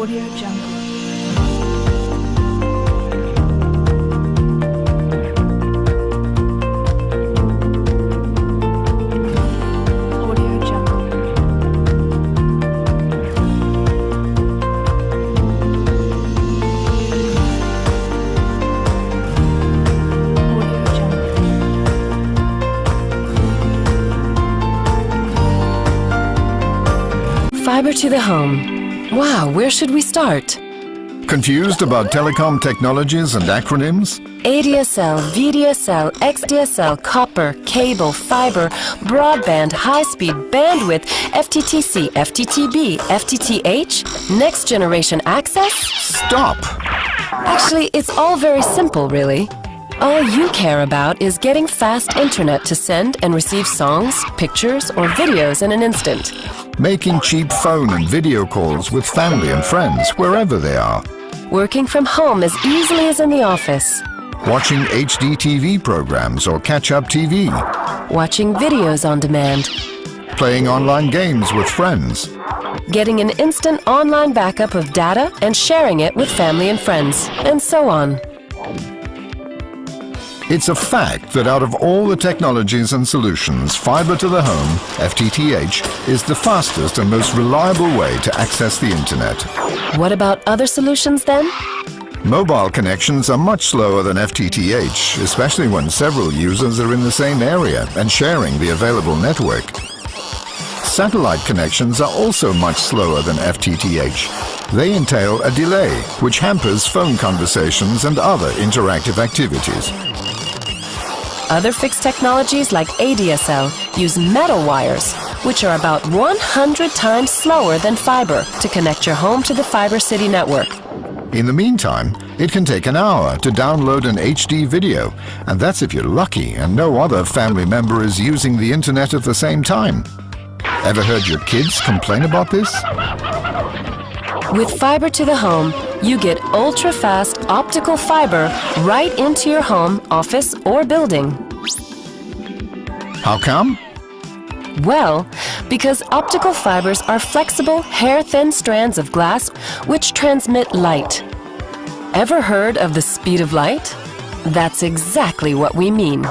Audio Jungle. Fiber to the home. Wow, where should we start? Confused about telecom technologies and acronyms? ADSL, VDSL, XDSL, copper, cable, fiber, broadband, high-speed, bandwidth, FTTC, FTTB, FTTH, next generation access? Stop! Actually, it's all very simple, really. All you care about is getting fast internet to send and receive songs, pictures, or videos in an instant. Making cheap phone and video calls with family and friends wherever they are. Working from home as easily as in the office. Watching HD TV programs or catch-up TV. Watching videos on demand. Playing online games with friends. Getting an instant online backup of data and sharing it with family and friends, and so on. It's a fact that out of all the technologies and solutions, fiber to the home, FTTH, is the fastest and most reliable way to access the internet. What about other solutions then? Mobile connections are much slower than FTTH, especially when several users are in the same area and sharing the available network. Satellite connections are also much slower than FTTH. They entail a delay, which hampers phone conversations and other interactive activities. Other fixed technologies like ADSL use metal wires, which are about 100 times slower than fiber to connect your home to the Fiber City network. In the meantime, it can take an hour to download an HD video, and that's if you're lucky and no other family member is using the internet at the same time. Ever heard your kids complain about this? With fiber to the home, you get ultra-fast optical fiber right into your home, office, or building. How come? Well, because optical fibers are flexible, hair-thin strands of glass which transmit light. Ever heard of the speed of light? That's exactly what we mean.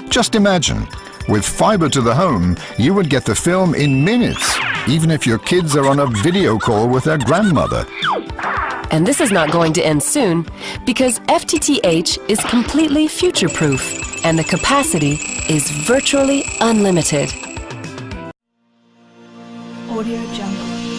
Just imagine, with fiber to the home, you would get the film in minutes, even if your kids are on a video call with their grandmother. And this is not going to end soon, because FTTH is completely future-proof, and the capacity is virtually unlimited. Audio Jungle.